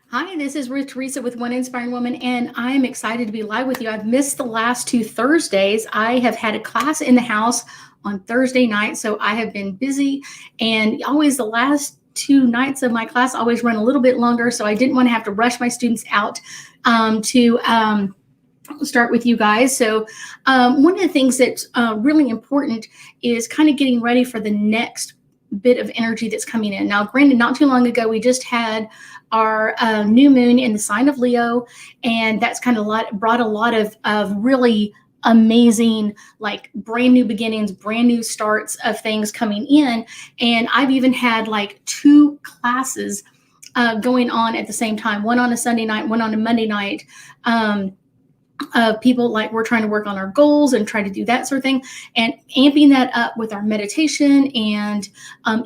Hi, this is Ruth Theresa with One Inspiring Woman, and I'm excited to be live with you. I've missed the last two Thursdays. I have had a class in the house on Thursday night, so I have been busy, and always the last two nights of my class always run a little bit longer, so I didn't want to have to rush my students out to start with you guys. So one of the things that's really important is kind of getting ready for the next bit of energy that's coming in. Now, granted, not too long ago, we just had our new moon in the sign of Leo, and that's kind of brought a lot of really amazing, like brand new beginnings, brand new starts of things coming in. And I've even had like two classes going on at the same time, one on a Sunday night, one on a Monday night. People like we're trying to work on our goals and try to do that sort of thing, and amping that up with our meditation and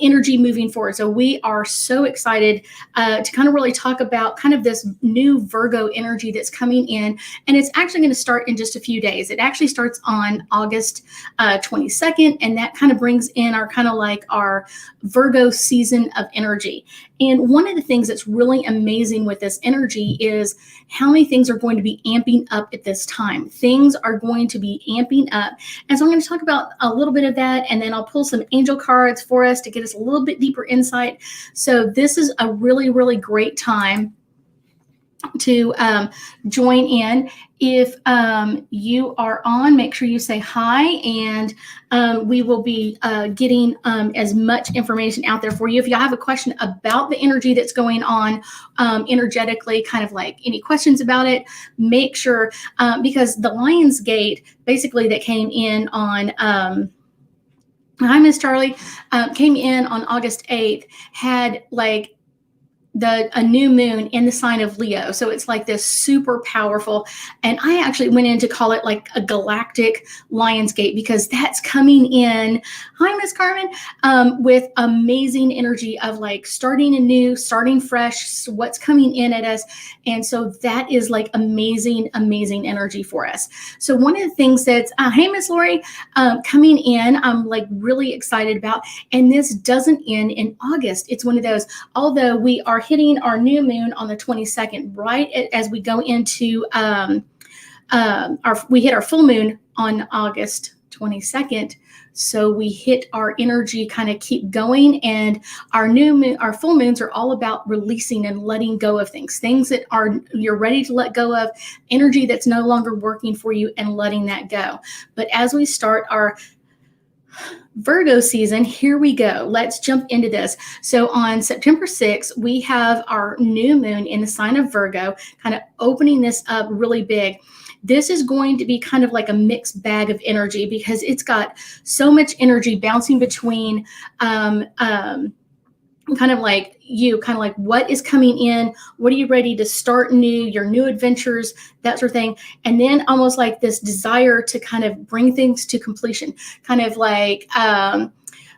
energy moving forward. So we are so excited to kind of really talk about kind of this new Virgo energy that's coming in, and it's actually going to start in just a few days. It actually starts on August 22nd, and that kind of brings in our kind of like our Virgo season of energy. And one of the things that's really amazing with this energy is how many things are going to be amping up at this time. Things are going to be amping up. And so I'm going to talk about a little bit of that, and then I'll pull some angel cards for us to get us a little bit deeper insight. So this is a really, really great time to join in. If you are on, make sure you say hi, and we will be getting as much information out there for you. If y'all have a question about the energy that's going on energetically, kind of like any questions about it, make sure, because the Lion's Gate, basically that came in on, hi, Miss Charlie, came in on August 8th, had like a new moon in the sign of Leo. So it's like this super powerful. And I actually went in to call it like a galactic Lion's Gate, because that's coming in. Hi, Miss Carmen, with amazing energy of like starting anew, starting fresh, what's coming in at us. And so that is like amazing, amazing energy for us. So one of the things that's, hey, Miss Lori, coming in, I'm like really excited about, and this doesn't end in August. It's one of those, although we are hitting our new moon on the 22nd, right as we go into we hit our full moon on August 22nd. So we hit our energy, kind of keep going, and our new moon, our full moons are all about releasing and letting go of things that are you're ready to let go of, energy that's no longer working for you, and letting that go. But as we start our Virgo season, here we go. Let's jump into this. So on September 6th, we have our new moon in the sign of Virgo, kind of opening this up really big. This is going to be kind of like a mixed bag of energy, because it's got so much energy bouncing between kind of like what is coming in, what are you ready to start new, your new adventures, that sort of thing. And then almost like this desire to kind of bring things to completion, kind of like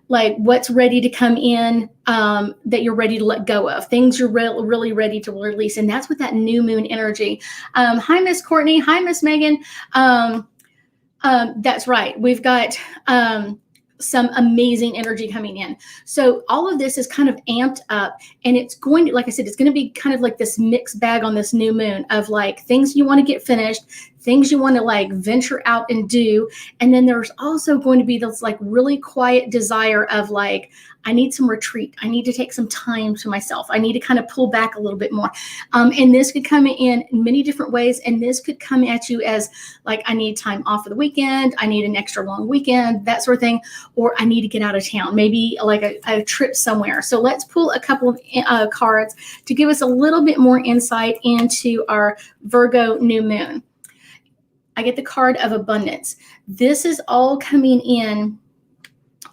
what's ready to come in, that you're ready to let go of, things you're really ready to release. And that's with that new moon energy. Hi, Miss Courtney. Hi, Miss Megan. That's right. We've got some amazing energy coming in. So all of this is kind of amped up, and it's going to, like I said, it's going to be kind of like this mixed bag on this new moon of like things you want to get finished, things you want to like venture out and do. And then there's also going to be this like really quiet desire of like, I need some retreat. I need to take some time to myself. I need to kind of pull back a little bit more. And this could come in many different ways. And this could come at you as like, I need time off for the weekend. I need an extra long weekend, that sort of thing. Or I need to get out of town, maybe like a trip somewhere. So let's pull a couple of cards to give us a little bit more insight into our Virgo new moon. I get the card of abundance. This is all coming in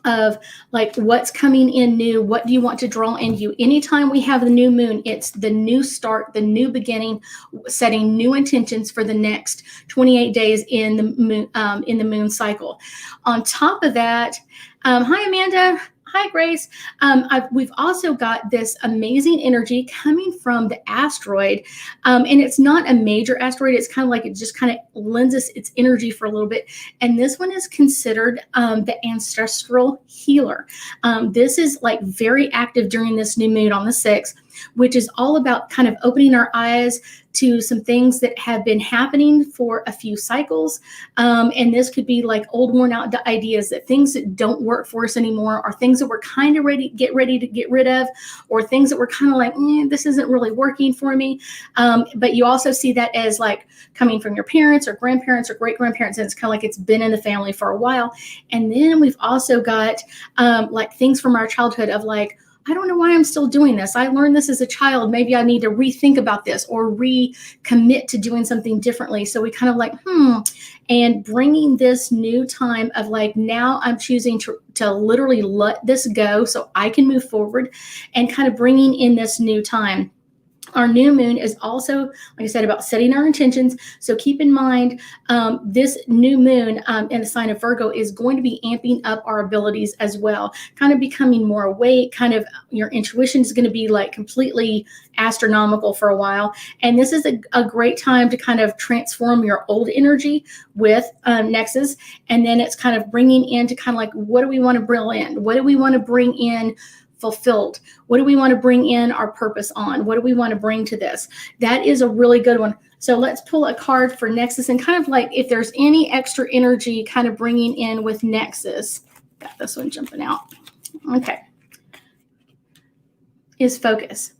of like what's coming in new, what do you want to draw in you. Anytime we have the new moon, it's the new start, the new beginning, setting new intentions for the next 28 days in the moon cycle. On top of that, hi Amanda. Hi, Grace. We've also got this amazing energy coming from the asteroid, and it's not a major asteroid. It's kind of like it just kind of lends us its energy for a little bit. And this one is considered the ancestral healer. This is like very active during this new moon on the 6th. which is all about kind of opening our eyes to some things that have been happening for a few cycles. And this could be like old worn out ideas, that things that don't work for us anymore, or things that we're kind of ready to get rid of, or things that we're kind of like, this isn't really working for me. But you also see that as like coming from your parents or grandparents or great grandparents, and it's kind of like it's been in the family for a while. And then we've also got like things from our childhood of like, I don't know why I'm still doing this. I learned this as a child. Maybe I need to rethink about this or recommit to doing something differently. So we kind of like, and bringing this new time of like, now I'm choosing to literally let this go so I can move forward, and kind of bringing in this new time. Our new moon is also, like I said, about setting our intentions. So keep in mind, this new moon in the sign of Virgo is going to be amping up our abilities as well, kind of becoming more awake, kind of your intuition is going to be like completely astronomical for a while. And this is a great time to kind of transform your old energy with Nexus. And then it's kind of bringing into kind of like, what do we want to bring in? What do we want to bring in fulfilled? What do we want to bring in our purpose on? What do we want to bring to this? That is a really good one. So let's pull a card for Nexus, and kind of like if there's any extra energy kind of bringing in with Nexus. Got this one jumping out. Okay. Is focus.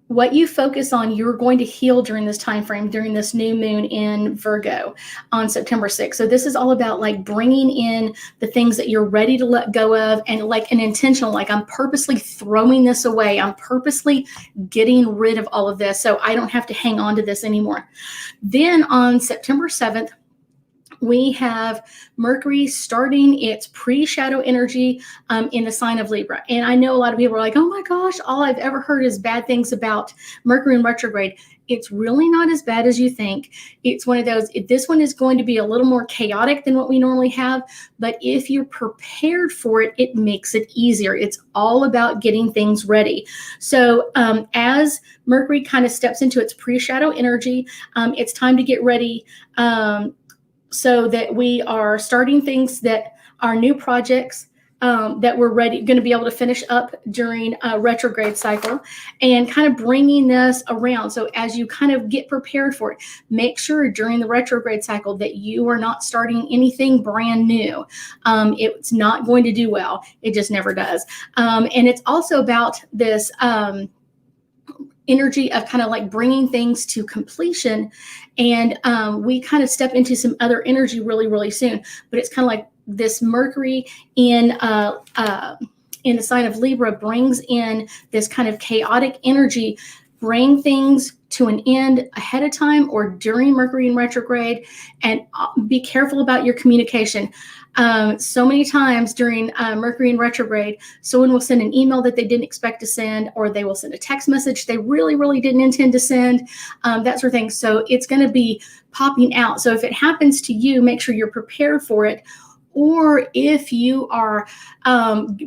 What you focus on, you're going to heal during this time frame, during this new moon in Virgo on September 6th. So this is all about like bringing in the things that you're ready to let go of, and like an intentional, like I'm purposely throwing this away. I'm purposely getting rid of all of this so I don't have to hang on to this anymore. Then on September 7th, we have Mercury starting its pre-shadow energy in the sign of Libra. And I know a lot of people are like, oh my gosh, all I've ever heard is bad things about Mercury in retrograde. It's really not as bad as you think. It's one of those, this one is going to be a little more chaotic than what we normally have, but if you're prepared for it, it makes it easier. It's all about getting things ready. So as Mercury kind of steps into its pre-shadow energy, it's time to get ready so that we are starting things that are new projects that we're going to be able to finish up during a retrograde cycle, and kind of bringing this around. So as you kind of get prepared for it, make sure during the retrograde cycle that you are not starting anything brand new. It's not going to do well. It just never does. And it's also about this energy of kind of like bringing things to completion. And we kind of step into some other energy really, really soon. But it's kind of like this Mercury in the sign of Libra brings in this kind of chaotic energy, bring things to an end ahead of time or during Mercury in retrograde, and be careful about your communication. So many times during Mercury in retrograde, someone will send an email that they didn't expect to send, or they will send a text message they really, really didn't intend to send, that sort of thing. So it's going to be popping out. So if it happens to you, make sure you're prepared for it. Or if you are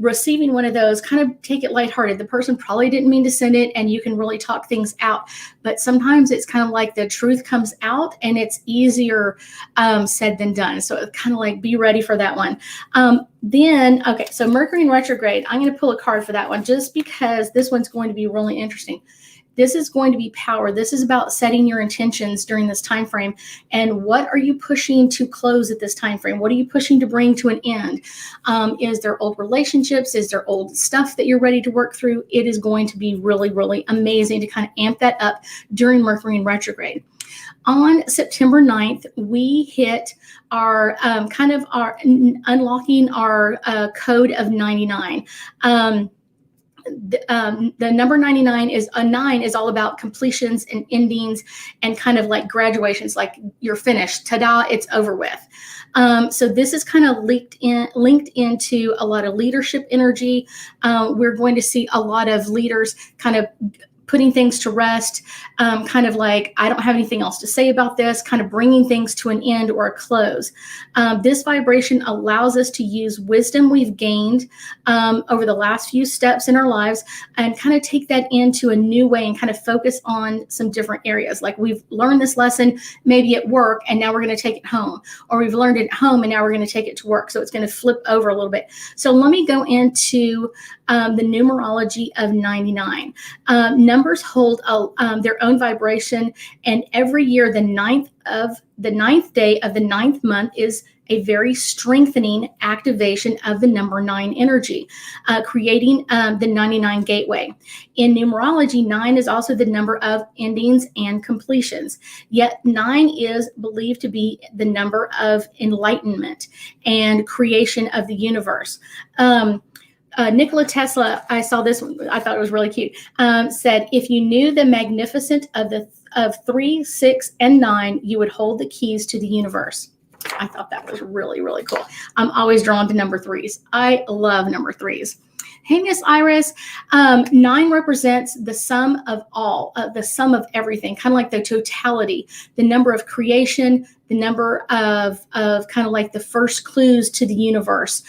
receiving one of those, kind of take it lighthearted. The person probably didn't mean to send it, and you can really talk things out. But sometimes it's kind of like the truth comes out, and it's easier said than done. So it's kind of like be ready for that one. Okay, so Mercury in retrograde, I'm going to pull a card for that one just because this one's going to be really interesting. This is going to be power. This is about setting your intentions during this time frame. And what are you pushing to close at this time frame? What are you pushing to bring to an end? Is there old relationships? Is there old stuff that you're ready to work through? It is going to be really, really amazing to kind of amp that up during Mercury in retrograde. On September 9th, we hit our unlocking our code of 99. The number 99 is a 9 is all about completions and endings and kind of like graduations, like you're finished, ta-da, it's over with. So this is kind of linked into a lot of leadership energy. We're going to see a lot of leaders kind of putting things to rest, kind of like, I don't have anything else to say about this, kind of bringing things to an end or a close. This vibration allows us to use wisdom we've gained over the last few steps in our lives and kind of take that into a new way and kind of focus on some different areas. Like we've learned this lesson maybe at work, and now we're going to take it home. Or we've learned it at home, and now we're going to take it to work. So it's going to flip over a little bit. So let me go into the numerology of 99. Number numbers hold their own vibration, and every year the ninth day of the ninth month is a very strengthening activation of the number 9 energy, creating the 99 gateway. In numerology, 9 is also the number of endings and completions. Yet 9 is believed to be the number of enlightenment and creation of the universe. Nikola Tesla, I saw this one, I thought it was really cute, said, if you knew the magnificence of 3, 6, and 9, you would hold the keys to the universe. I thought that was really, really cool. I'm always drawn to number 3s. I love number 3s. Hey, Miss Iris, 9 represents the sum of all, the sum of everything, kind of like the totality, the number of creation, the number of kind of like the first clues to the universe.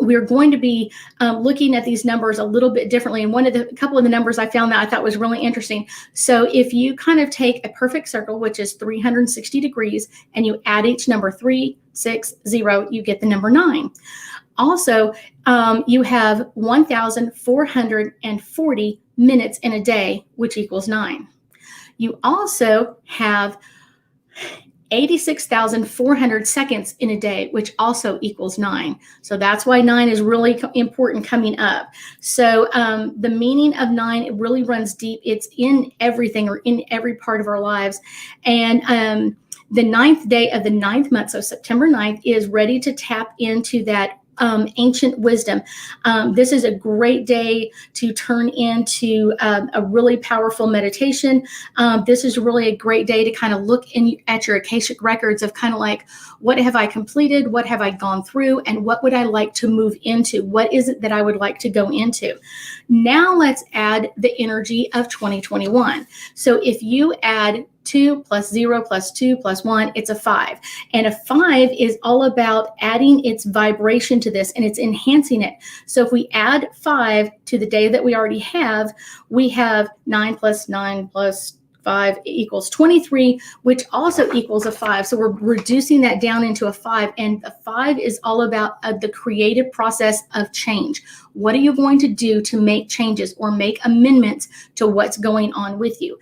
We're going to be looking at these numbers a little bit differently. And a couple of the numbers I found that I thought was really interesting. So if you kind of take a perfect circle, which is 360 degrees, and you add each number 3, 6, 0, you get the number 9. Also, you have 1,440 minutes in a day, which equals 9. You also have 86,400 seconds in a day, which also equals 9. So that's why 9 is really important coming up. So the meaning of 9, it really runs deep. It's in everything, or in every part of our lives. And the 9th day of the 9th month, so September 9th, is ready to tap into that ancient wisdom. This is a great day to turn into a really powerful meditation. This is really a great day to kind of look at your Akashic records of kind of like, what have I completed? What have I gone through? And what would I like to move into? What is it that I would like to go into? Now let's add the energy of 2021. So if you add 2 plus 0 plus 2 plus 1, it's a 5. And a 5 is all about adding its vibration to this, and it's enhancing it. So if we add 5 to the day that we already have, we have 9 plus 9 plus 5 equals 23, which also equals a 5. So we're reducing that down into a 5. And the 5 is all about the creative process of change. What are you going to do to make changes or make amendments to what's going on with you?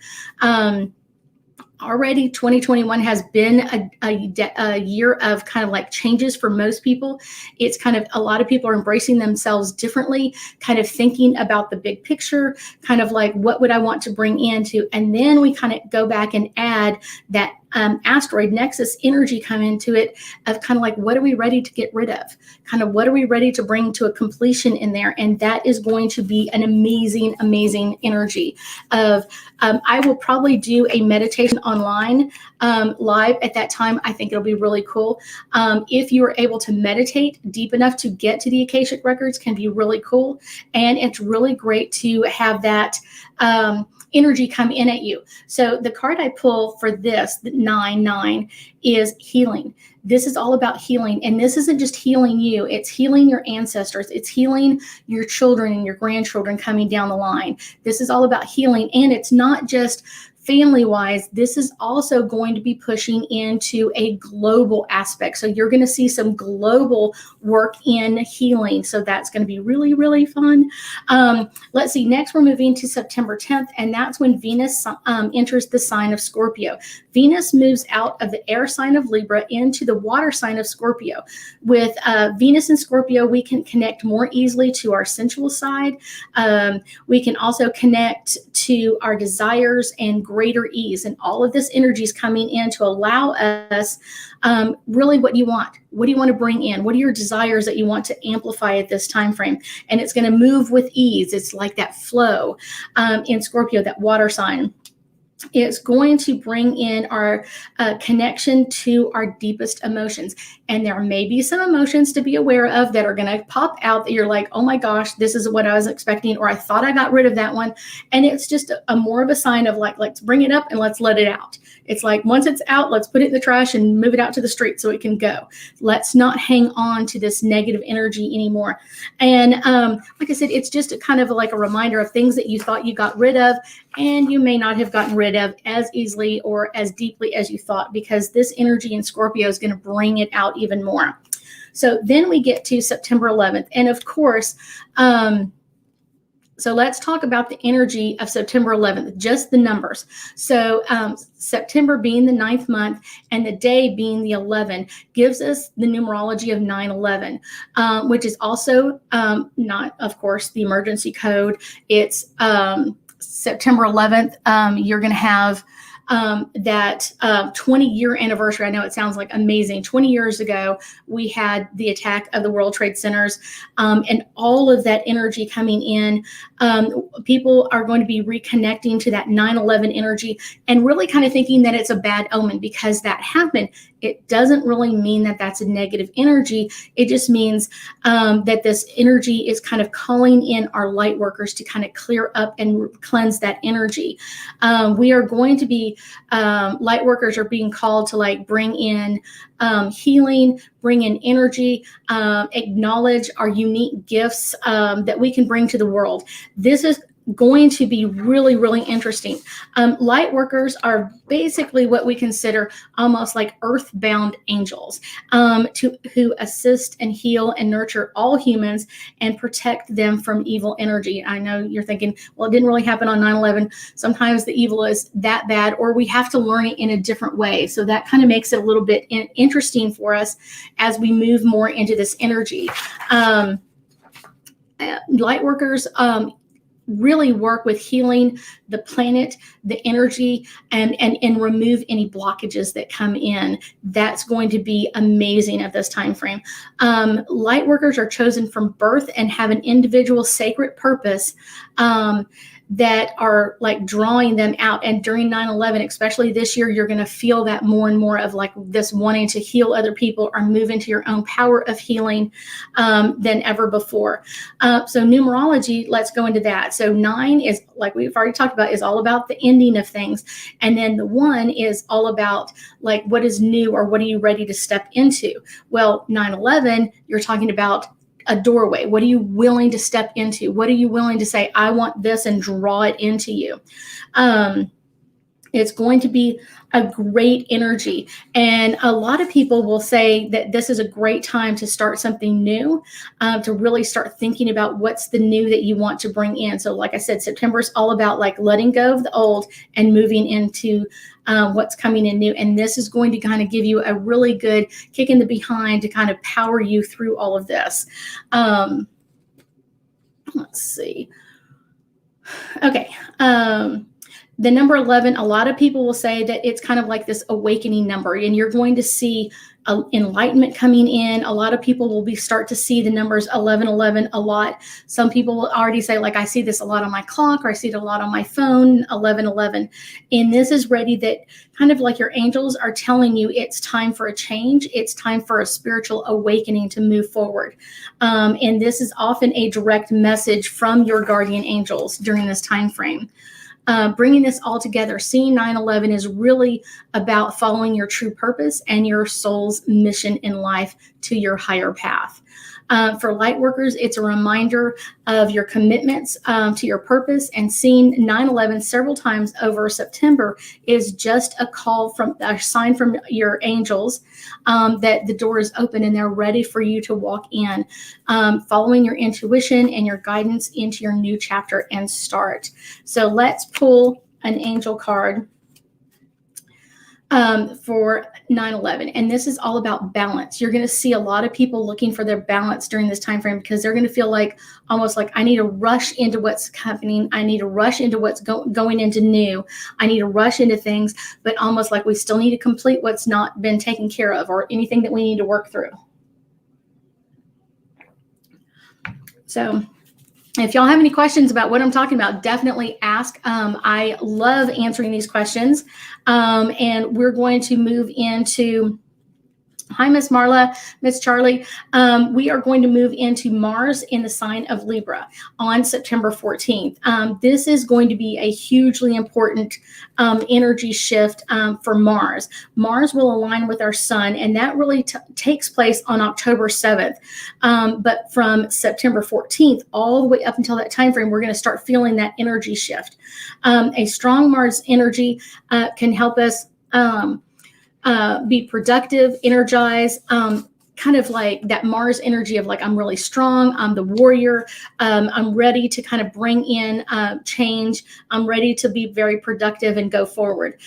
Already 2021 has been a year of kind of like changes for most people. It's kind of, a lot of people are embracing themselves differently, kind of thinking about the big picture, kind of like, what would I want to bring into? And then we kind of go back and add that asteroid nexus energy come into it, of kind of like, what are we ready to get rid of? Kind of what are we ready to bring to a completion in there? And that is going to be an amazing, amazing energy of, I will probably do a meditation online live at that time. I think it'll be really cool. If you are able to meditate deep enough to get to the Akashic records, can be really cool. And it's really great to have that energy come in at you. So the card I pull for this, the 9-9, is healing. This is all about healing. And this isn't just healing you, it's healing your ancestors. It's healing your children and your grandchildren coming down the line. This is all about healing. And it's not just family-wise, this is also going to be pushing into a global aspect. So you're going to see some global work in healing. So that's going to be really, really fun. Let's see. Next, we're moving to September 10th, and that's when Venus enters the sign of Scorpio. Venus moves out of the air sign of Libra into the water sign of Scorpio. With Venus and Scorpio, we can connect more easily to our sensual side. We can also connect to our desires and greater ease. And all of this energy is coming in to allow us really what you want. What do you want to bring in? What are your desires that you want to amplify at this time frame? And it's going to move with ease. It's like that flow in Scorpio, that water sign. It's going to bring in our connection to our deepest emotions. And there may be some emotions to be aware of that are going to pop out that you're like, oh my gosh, this is what I was expecting, or I thought I got rid of that one. And it's just a more of a sign of like, let's bring it up and let's let it out. It's like, once it's out, let's put it in the trash and move it out to the street so it can go. Let's not hang on to this negative energy anymore. And like I said, it's just a kind of like a reminder of things that you thought you got rid of, and you may not have gotten rid of as easily or as deeply as you thought, because this energy in Scorpio is going to bring it out even more. So then we get to September 11th. And of course, So let's talk about the energy of September 11th, just the numbers. So September being the 9th month and the day being the 11 gives us the numerology of 9/11, which is also not, of course, the emergency code. It's September 11th. You're going to have that 20-year anniversary. I know it sounds like amazing. 20 years ago, we had the attack of the World Trade Centers, and all of that energy coming in. People are going to be reconnecting to that 9/11 energy and really kind of thinking that it's a bad omen because that happened. It doesn't really mean that that's a negative energy. It just means that this energy is kind of calling in our light workers to kind of clear up and cleanse that energy. We are going to be, light workers are being called to like bring in healing, bring in energy, acknowledge our unique gifts that we can bring to the world. This is going to be really, really interesting. Light workers are basically what we consider almost like earthbound angels, who assist and heal and nurture all humans and protect them from evil energy. I know you're thinking, well, it didn't really happen on 9/11. Sometimes the evil is that bad, or we have to learn it in a different way. So that kind of makes it a little bit interesting for us as we move more into this energy. Light workers really work with healing the planet, the energy, and remove any blockages that come in. That's going to be amazing at this time frame. Light workers are chosen from birth and have an individual sacred purpose that are like drawing them out. And during 9/11, especially this year, you're going to feel that more and more of like this wanting to heal other people or move into your own power of healing than ever before. So numerology, let's go into that. So 9 is, like we've already talked about, is all about the ending of things. And then the 1 is all about like what is new or what are you ready to step into? Well, 9/11, you're talking about a doorway. What are you willing to step into? What are you willing to say, I want this, and draw it into you? It's going to be a great energy. And a lot of people will say that this is a great time to start something new, to really start thinking about what's the new that you want to bring in. So like I said, September is all about like letting go of the old and moving into what's coming in new. And this is going to kind of give you a really good kick in the behind to kind of power you through all of this. Let's see. Okay. The number 11, a lot of people will say that it's kind of like this awakening number, and you're going to see enlightenment coming in. A lot of people will start to see the numbers 1111 a lot. Some people will already say, like, I see this a lot on my clock, or I see it a lot on my phone, 1111. And this is ready, that kind of like your angels are telling you it's time for a change. It's time for a spiritual awakening to move forward. And this is often a direct message from your guardian angels during this time frame. Bringing this all together, seeing 9/11 is really about following your true purpose and your soul's mission in life to your higher path. For light workers, it's a reminder of your commitments to your purpose, and seeing 9/11 several times over September is just a sign from your angels that the door is open and they're ready for you to walk in, following your intuition and your guidance into your new chapter and start. So let's pull an angel card for 9/11, and this is all about balance. You're going to see a lot of people looking for their balance during this time frame, because they're going to feel like almost like, I need to rush into what's happening. I need to rush into what's going into new. I need to rush into things, but almost like we still need to complete what's not been taken care of, or anything that we need to work through. So if y'all have any questions about what I'm talking about, definitely ask. I love answering these questions. And we're going to move into, hi, Miss Marla, Miss Charlie. We are going to move into Mars in the sign of Libra on September 14th. This is going to be a hugely important energy shift for Mars. Mars will align with our sun, and that really takes place on October 7th. But from September 14th all the way up until that time frame, we're going to start feeling that energy shift. A strong Mars energy can help us be productive, energized, kind of like that Mars energy of like, I'm really strong, I'm the warrior, I'm ready to kind of bring in change, I'm ready to be very productive and go forward.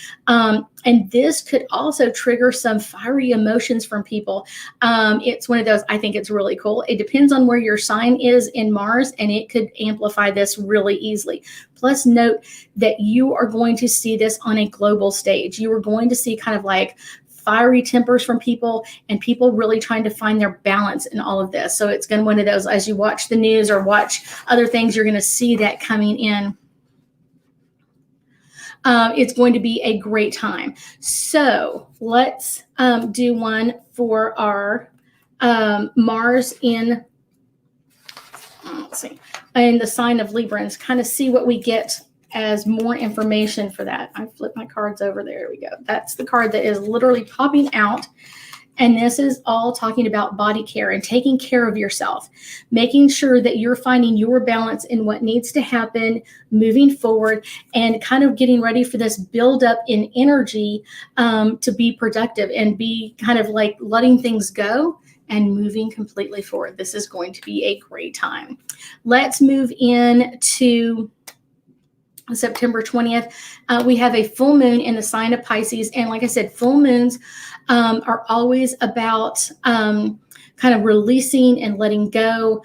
And this could also trigger some fiery emotions from people. It's one of those, I think it's really cool. It depends on where your sign is in Mars, and it could amplify this really easily. Plus, note that you are going to see this on a global stage. You are going to see kind of like fiery tempers from people, and people really trying to find their balance in all of this. So it's going to be one of those, as you watch the news or watch other things, you're going to see that coming in. It's going to be a great time. So let's do one for our Mars in, let's see, in the sign of Libra, and kind of see what we get as more information for that. I flipped my cards over. There we go. That's the card that is literally popping out. And this is all talking about body care and taking care of yourself, making sure that you're finding your balance in what needs to happen, moving forward, and kind of getting ready for this buildup in energy to be productive and be kind of like letting things go and moving completely forward. This is going to be a great time. Let's move in to September 20th. We have a full moon in the sign of Pisces. And like I said, full moons are always about kind of releasing and letting go.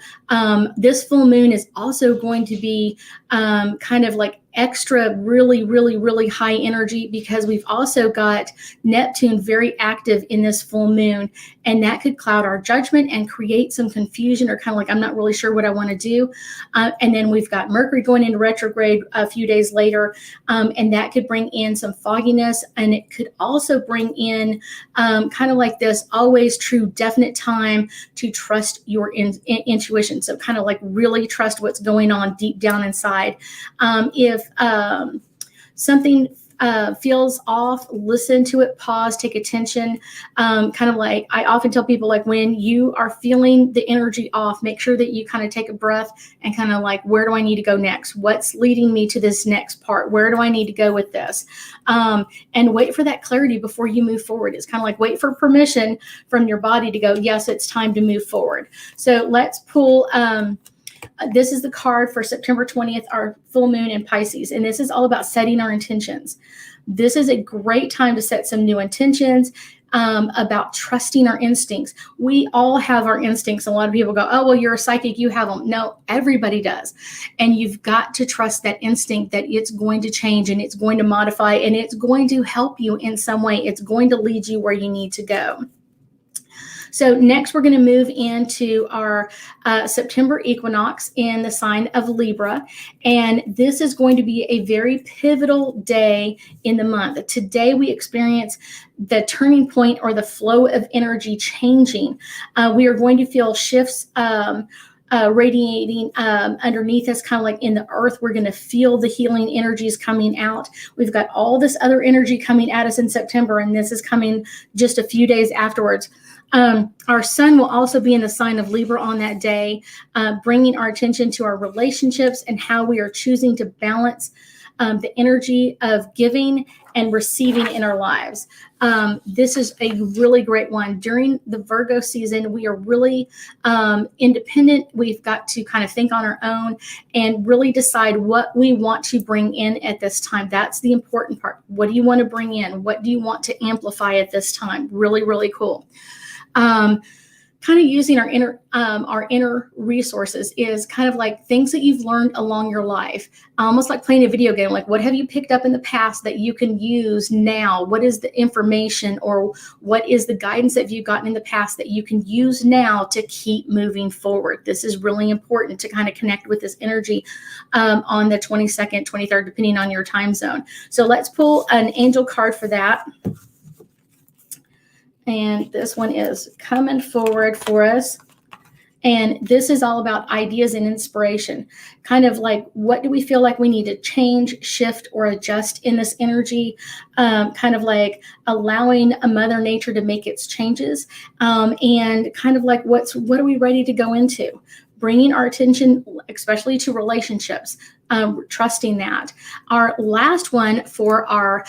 This full moon is also going to be kind of like extra, really, really, really high energy, because we've also got Neptune very active in this full moon, and that could cloud our judgment and create some confusion, or kind of like, I'm not really sure what I want to do. And then we've got Mercury going into retrograde a few days later, and that could bring in some fogginess, and it could also bring in kind of like this always true, definite time to trust your intuition. So kind of like really trust what's going on deep down inside. If something feels off, listen to it, pause, take attention. Kind of like, I often tell people, like, when you are feeling the energy off, make sure that you kind of take a breath and kind of like, where do I need to go next? What's leading me to this next part? Where do I need to go with this? And wait for that clarity before you move forward. It's kind of like, wait for permission from your body to go, yes, it's time to move forward. So let's pull, this is the card for September 20th, our full moon in Pisces. And this is all about setting our intentions. This is a great time to set some new intentions, about trusting our instincts. We all have our instincts. A lot of people go, oh, well, you're a psychic, you have them. No, everybody does. And you've got to trust that instinct, that it's going to change and it's going to modify and it's going to help you in some way. It's going to lead you where you need to go. So next, we're going to move into our September equinox in the sign of Libra. And this is going to be a very pivotal day in the month. Today, we experience the turning point, or the flow of energy changing. We are going to feel shifts radiating underneath us, kind of like in the earth. We're going to feel the healing energies coming out. We've got all this other energy coming at us in September, and this is coming just a few days afterwards. Our sun will also be in the sign of Libra on that day, bringing our attention to our relationships and how we are choosing to balance the energy of giving and receiving in our lives. This is a really great one. During the Virgo season, we are really independent. We've got to kind of think on our own and really decide what we want to bring in at this time. That's the important part. What do you want to bring in? What do you want to amplify at this time? Really, really cool. Kind of using our inner resources is kind of like things that you've learned along your life, almost like playing a video game. Like, what have you picked up in the past that you can use now? What is the information, or what is the guidance that you've gotten in the past that you can use now to keep moving forward? This is really important to kind of connect with this energy on the 22nd, 23rd, depending on your time zone. So let's pull an angel card for that. And this one is coming forward for us. And this is all about ideas and inspiration. Kind of like, what do we feel like we need to change, shift, or adjust in this energy? Kind of like allowing a Mother Nature to make its changes. And kind of like, what are we ready to go into? bringing our attention, especially to relationships, trusting that. Our last one for our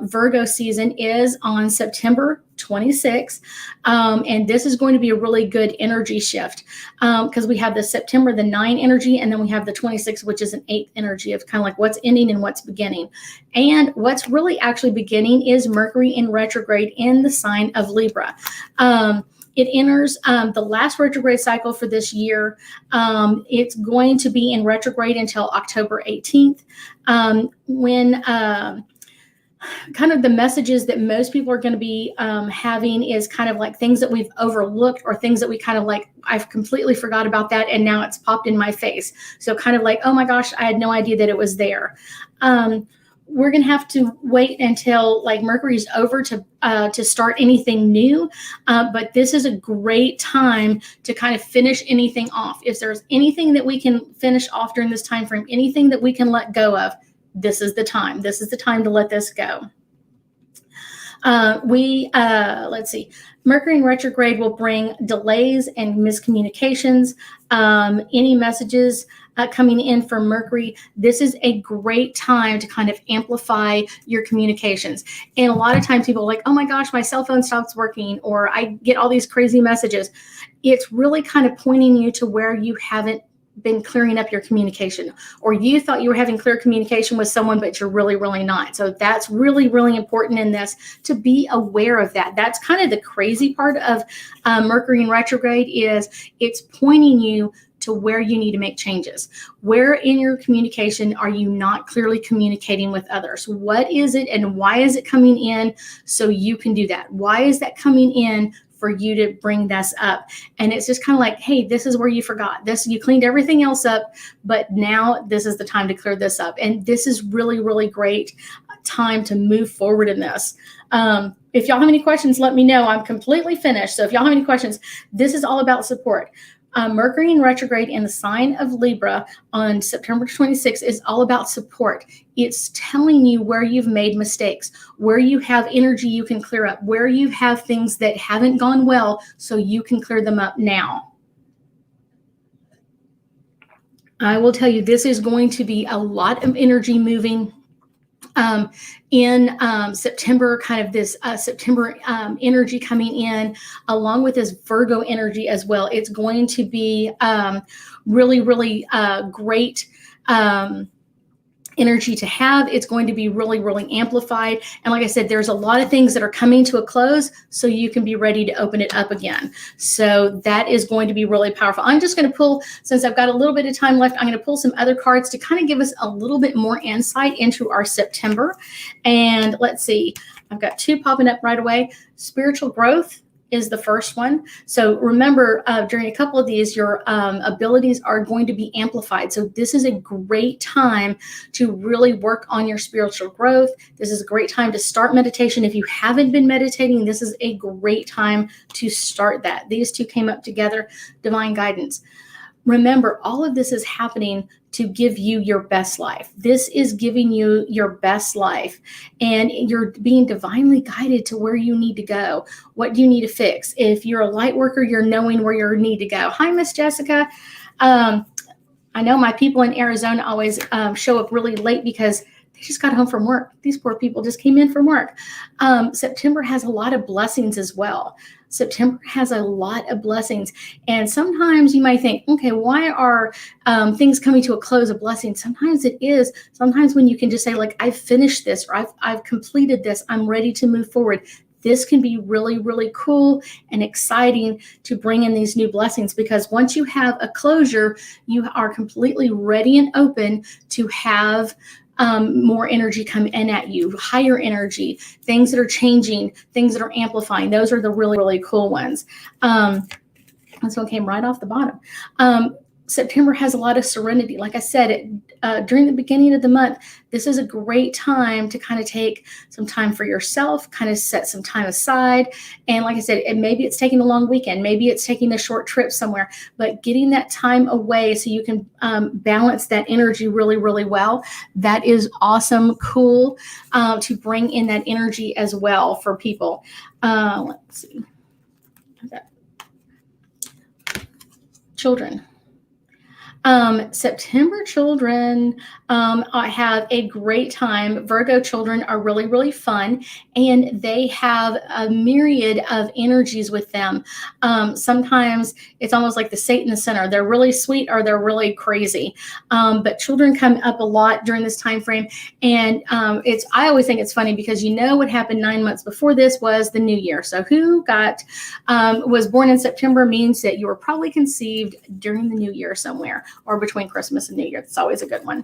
Virgo season is on September 26th. And this is going to be a really good energy shift because we have the September the 9 energy, and then we have the 26th, which is an 8th energy of kind of like what's ending and what's beginning. And what's really actually beginning is Mercury in retrograde in the sign of Libra. It enters the last retrograde cycle for this year. It's going to be in retrograde until October 18th, when kind of the messages that most people are going to be having is kind of like things that we've overlooked or things that we kind of like, I've completely forgot about that, and now it's popped in my face. So kind of like, oh my gosh, I had no idea that it was there. We're going to have to wait until like Mercury's over to start anything new. But this is a great time to kind of finish anything off. If there's anything that we can finish off during this time frame, anything that we can let go of, this is the time. This is the time to let this go. Let's see. Mercury in retrograde will bring delays and miscommunications. Any messages coming in from Mercury, this is a great time to kind of amplify your communications. And a lot of times people are like, oh my gosh, my cell phone stops working, or I get all these crazy messages. It's really kind of pointing you to where you haven't been clearing up your communication, or you thought you were having clear communication with someone, but you're really not. So that's really important in this, to be aware of that. That's kind of the crazy part of Mercury in retrograde, is it's pointing you to where you need to make changes. Where in your communication are you not clearly communicating with others? What is it and why is it coming in, so you can do that? Why is that coming in for you to bring this up? And it's just kind of like, hey, this is where you forgot this. You cleaned everything else up, but now this is the time to clear this up. And this is really great time to move forward in this. If y'all have any questions, let me know. I'm completely finished. So if y'all have any questions, this is all about support. Mercury in retrograde in the sign of Libra on September 26th is all about support. It's telling you where you've made mistakes, where you have energy you can clear up, where you have things that haven't gone well, so you can clear them up now. I will tell you, this is going to be a lot of energy moving in September, kind of this September energy coming in, along with this Virgo energy as well. It's going to be really great energy to have. It's going to be really amplified. And like I said, there's a lot of things that are coming to a close, so you can be ready to open it up again. So that is going to be really powerful. I'm just going to pull, since I've got a little bit of time left, I'm going to pull some other cards to kind of give us a little bit more insight into our September. And let's see, I've got 2 popping up right away. Spiritual growth is the first one. So remember, during a couple of these, your abilities are going to be amplified. So this is a great time to really work on your spiritual growth. This is a great time to start meditation. If you haven't been meditating, this is a great time to start that. These two came up together, divine guidance. Remember, all of this is happening to give you your best life. This is giving you your best life, and you're being divinely guided to where you need to go. What do you need to fix? If you're a light worker, you're knowing where you need to go. Hi, Miss Jessica. I know my people in Arizona always show up really late because they just got home from work. These poor people just came in from work. September has a lot of blessings as well. September has a lot of blessings. And sometimes you might think, okay, why are things coming to a close of blessings? Sometimes it is. Sometimes when you can just say, like, I've finished this, or I've completed this, I'm ready to move forward. This can be really cool and exciting to bring in these new blessings, because once you have a closure, you are completely ready and open to have more energy come in at you, higher energy, things that are changing, things that are amplifying. Those are the really cool ones. This one came right off the bottom. September has a lot of serenity. Like I said, during the beginning of the month, this is a great time to kind of take some time for yourself, kind of set some time aside. And like I said, maybe it's taking a long weekend, maybe it's taking a short trip somewhere, but getting that time away so you can balance that energy really well. That is awesome, cool, to bring in that energy as well for people. Let's see. Okay. Children. September children, I have a great time. Virgo children are really, really fun, and they have a myriad of energies with them. Sometimes it's almost like the Satan in the center. They're really sweet or they're really crazy. But children come up a lot during this time frame, and I always think it's funny because what happened 9 months before this was the new year. So who was born in September means that you were probably conceived during the new year somewhere, or between Christmas and New Year. It's always a good one.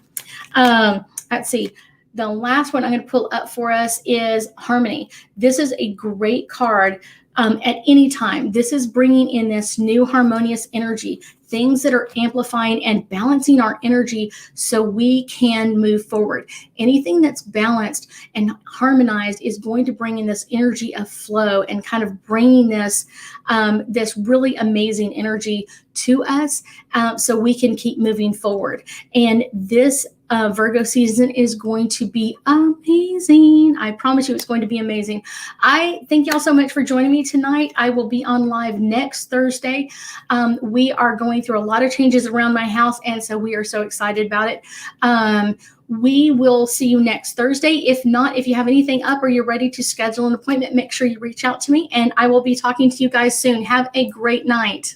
Let's see. The last one I'm going to pull up for us is Harmony. This is a great card at any time. This is bringing in this new harmonious energy, things that are amplifying and balancing our energy so we can move forward. Anything that's balanced and harmonized is going to bring in this energy of flow and kind of bringing this really amazing energy to us, so we can keep moving forward. And this Virgo season is going to be amazing. I promise you it's going to be amazing. I thank y'all so much for joining me tonight. I will be on live next Thursday. We are going through a lot of changes around my house, and so we are so excited about it. We will see you next Thursday. If not, if you have anything up or you're ready to schedule an appointment, make sure you reach out to me, and I will be talking to you guys soon. Have a great night.